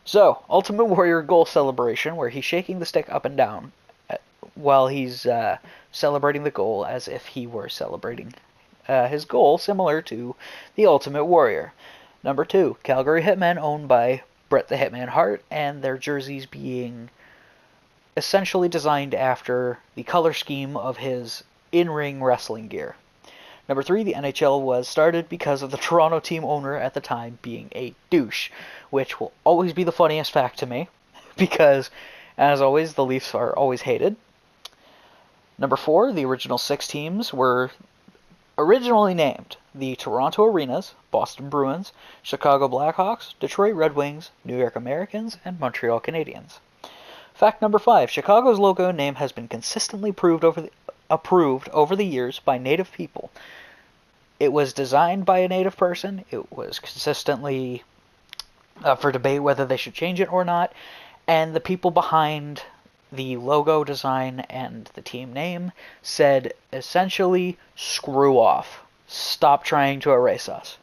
So, Ultimate Warrior goal celebration, where he's shaking the stick up and down while he's celebrating the goal as if he were celebrating his goal, similar to the Ultimate Warrior. Number 2, Calgary Hitmen, owned by Bret the Hitman Hart, and their jerseys being essentially designed after the color scheme of his in-ring wrestling gear. Number 3, the NHL was started because of the Toronto team owner at the time being a douche, which will always be the funniest fact to me, because, as always, the Leafs are always hated. Number 4, the original 6 teams were originally named the Toronto Arenas, Boston Bruins, Chicago Blackhawks, Detroit Red Wings, New York Americans, and Montreal Canadiens. Fact number 5, Chicago's logo name has been consistently approved over the years by native people. It was designed by a native person. It was consistently up for debate whether they should change it or not. And the people behind the logo design and the team name said essentially, screw off. Stop trying to erase us.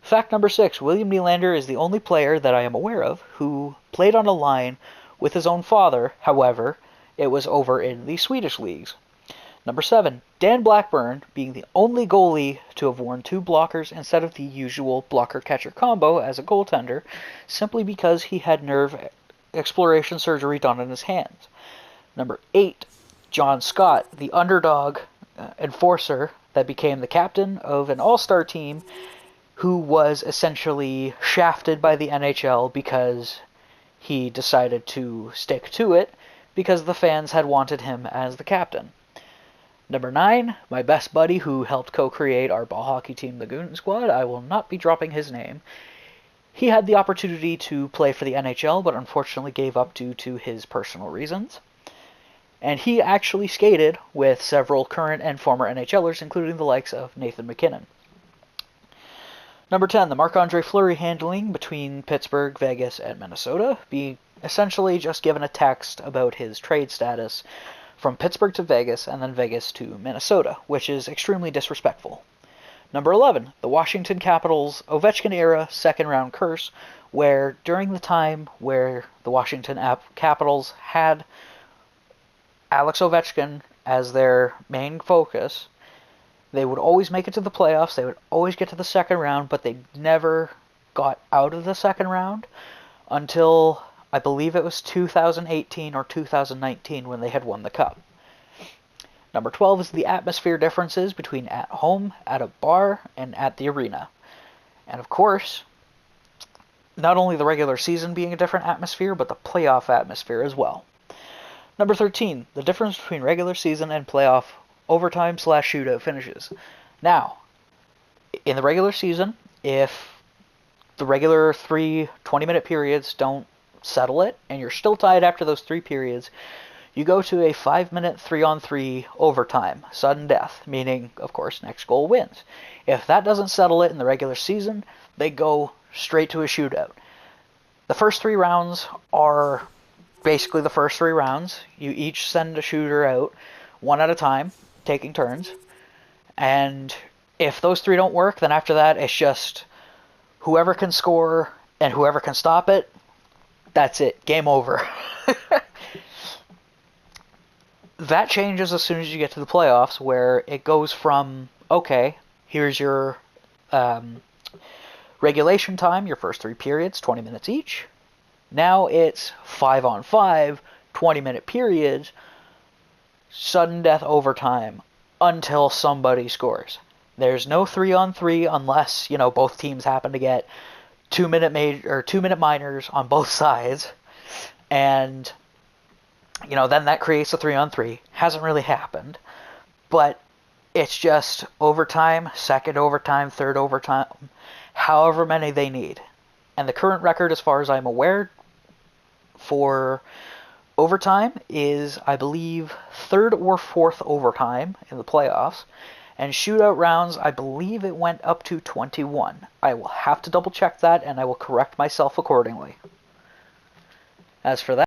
Fact number 6, William Nylander is the only player that I am aware of who played on a line with his own father. However, it was over in the Swedish leagues. Number 7, Dan Blackburn being the only goalie to have worn 2 blockers instead of the usual blocker-catcher combo as a goaltender, simply because he had nerve exploration surgery done in his hands. Number 8, John Scott, the underdog enforcer that became the captain of an all-star team who was essentially shafted by the NHL because he decided to stick to it because the fans had wanted him as the captain. Number 9, my best buddy who helped co-create our ball hockey team, the Goon Squad. I will not be dropping his name. He had the opportunity to play for the NHL, but unfortunately gave up due to his personal reasons. And he actually skated with several current and former NHLers, including the likes of Nathan MacKinnon. Number 10, the Marc-Andre Fleury handling between Pittsburgh, Vegas, and Minnesota, being essentially just given a text about his trade status from Pittsburgh to Vegas and then Vegas to Minnesota, which is extremely disrespectful. Number 11, the Washington Capitals Ovechkin-era second-round curse, where during the time where the Washington Capitals had Alex Ovechkin as their main focus, they would always make it to the playoffs, they would always get to the second round, but they never got out of the second round until I believe it was 2018 or 2019 when they had won the Cup. Number 12 is the atmosphere differences between at home, at a bar, and at the arena. And of course, not only the regular season being a different atmosphere, but the playoff atmosphere as well. Number 13, the difference between regular season and playoff overtime/shootout finishes. Now, in the regular season, if the regular 3 20-minute periods don't settle it, and you're still tied after those 3 periods, you go to a 5-minute 3-on-3 overtime, sudden death, meaning, of course, next goal wins. If that doesn't settle it in the regular season, they go straight to a shootout. The first 3 rounds are basically the first 3 rounds. You each send a shooter out, one at a time, taking turns, and if those 3 don't work, then after that, it's just whoever can score and whoever can stop it, that's it. Game over. That changes as soon as you get to the playoffs, where it goes from, okay, here's your regulation time, your first 3 periods, 20 minutes each. Now it's 5-on-5, 20-minute periods, sudden death overtime until somebody scores. There's no 3-on-3 unless, both teams happen to get 2-minute minors on both sides, and then that creates a 3-on-3. Hasn't really happened, but it's just overtime, second overtime, third overtime, however many they need. And the current record, as far as I'm aware, for overtime is, I believe, 3rd or 4th overtime in the playoffs. And shootout rounds, I believe it went up to 21. I will have to double check that, and I will correct myself accordingly. As for that,